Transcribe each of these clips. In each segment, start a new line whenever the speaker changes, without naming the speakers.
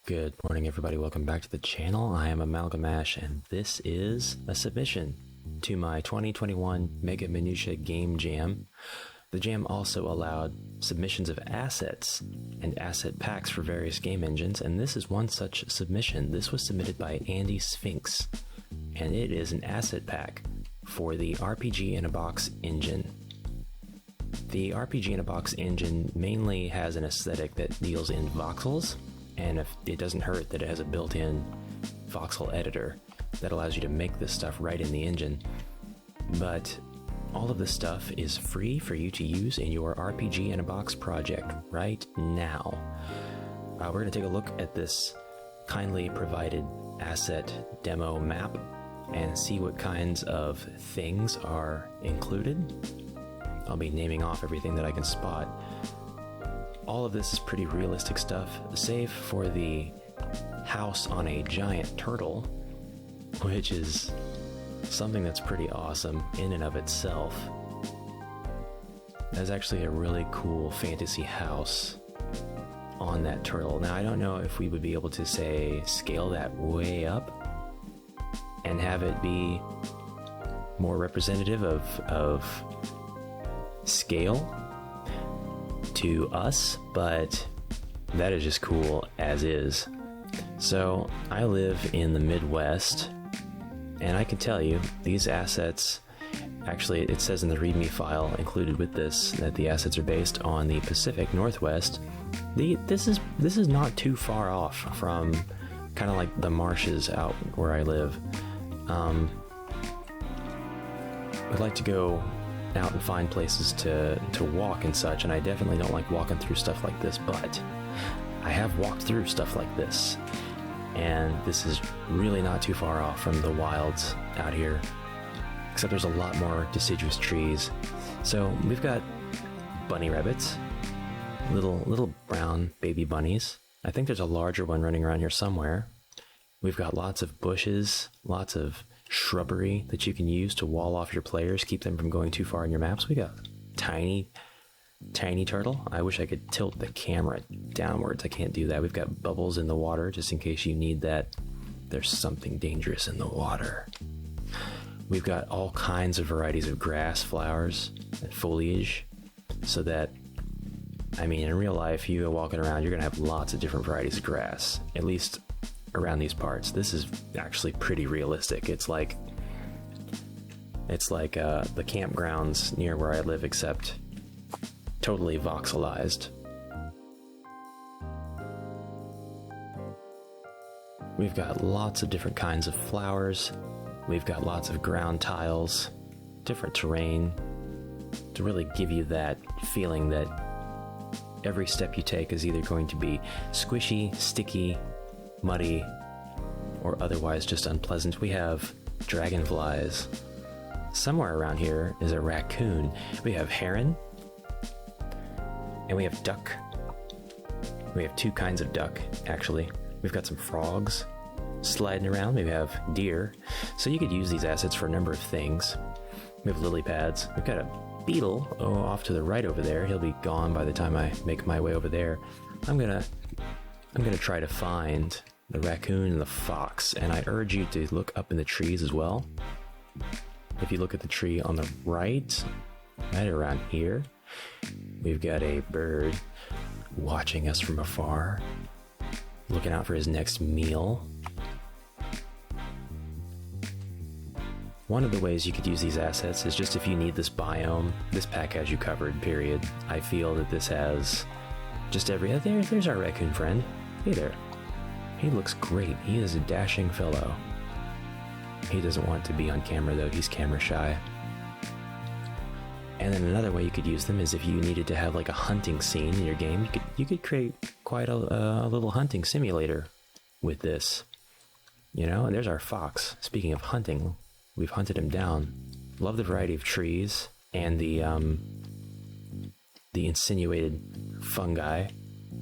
Good morning, everybody. Welcome back to the channel. I am Amalgamash, and this is a submission to my 2021 Mega Minutiae Game Jam. The jam also allowed submissions of assets and asset packs for various game engines, and this is one such submission. This was submitted by andysphinx, and it is an asset pack for the RPG in a Box engine. The RPG in a Box engine mainly has an aesthetic that deals in voxels, and if it doesn't hurt that it has a built-in voxel editor that allows you to make this stuff right in the engine. But all of this stuff is free for you to use in your RPG in a Box project right now. We're going to take a look at this kindly provided asset demo map and see what kinds of things are included. I'll be naming off everything that I can spot. All of this is pretty realistic stuff, save for the house on a giant turtle, which is something that's pretty awesome in and of itself. That's actually a really cool fantasy house on that turtle. Now, I don't know if we would be able to, say, scale that way up and have it be more representative of scale to us, but that is just cool as is. So I live in the Midwest, and I can tell you these assets, actually it says in the README file included with this that the assets are based on the Pacific Northwest. This is not too far off from kind of like the marshes out where I live. I'd like to go out and find places to walk and such, and I definitely don't like walking through stuff like this, but I have walked through stuff like this, and this is really not too far off from the wilds out here, except there's a lot more deciduous trees. So we've got bunny rabbits, little brown baby bunnies. I think there's a larger one running around here somewhere. We've got lots of bushes, lots of shrubbery that you can use to wall off your players, keep them from going too far in your maps. We got tiny turtle. I wish I could tilt the camera downwards. I can't do that. We've got bubbles in the water just in case you need that. There's something dangerous in the water. We've got all kinds of varieties of grass, flowers, and foliage, so that, I mean, in real life, you go walking around, you're gonna have lots of different varieties of grass, at least around these parts. This is actually pretty realistic. It's like the campgrounds near where I live, except totally voxelized. We've got lots of different kinds of flowers. We've got lots of ground tiles, different terrain, to really give you that feeling that every step you take is either going to be squishy, sticky, muddy, or otherwise just unpleasant. We have dragonflies. Somewhere around here is a raccoon. We have heron, and we have duck. We have two kinds of duck, actually. We've got some frogs sliding around. We have deer. So you could use these assets for a number of things. We have lily pads. We've got a beetle off to the right over there. He'll be gone by the time I make my way over there. I'm gonna try to find the raccoon and the fox, and I urge you to look up in the trees as well. If you look at the tree on the right around here, we've got a bird watching us from afar, looking out for his next meal. One of the ways you could use these assets is just if you need this biome. This pack has you covered, period. I feel that this has just there's our raccoon friend. Hey there. He looks great. He is a dashing fellow. He doesn't want to be on camera though. He's camera shy. And then another way you could use them is if you needed to have like a hunting scene in your game, you could create quite a little hunting simulator with this. You know, and there's our fox. Speaking of hunting, we've hunted him down. Love the variety of trees and the insinuated fungi.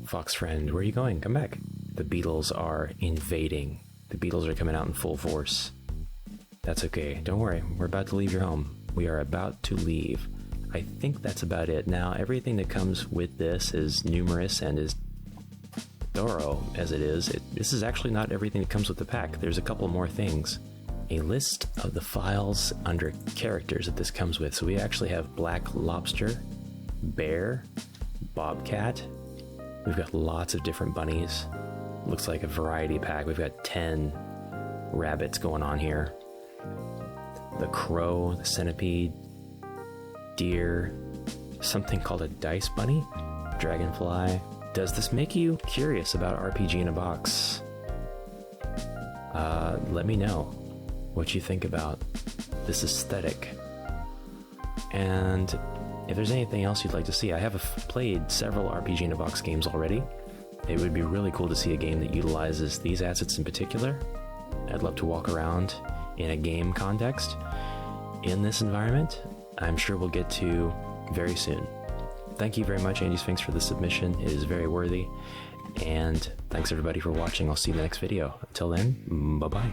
Fox friend, where are you going? Come back. The beetles are invading. The beetles are coming out in full force. That's okay. Don't worry. We're about to leave your home. We are about to leave. I think that's about it. Now, everything that comes with this is numerous and is thorough as it is, this is actually not everything that comes with the pack. There's a couple more things. A list of the files under characters that this comes with. So we actually have black lobster, bear, bobcat. We've got lots of different bunnies. Looks like a variety pack. We've got 10 rabbits going on here. The crow, the centipede, deer, something called a dice bunny, dragonfly. Does this make you curious about RPG in a box? Let me know what you think about this aesthetic. And if there's anything else you'd like to see, I have played several RPG in a box games already. It would be really cool to see a game that utilizes these assets in particular. I'd love to walk around in a game context in this environment. I'm sure we'll get to very soon. Thank you very much, andysphinx, for the submission. It is very worthy. And thanks everybody for watching. I'll see you in the next video. Until then, bye-bye.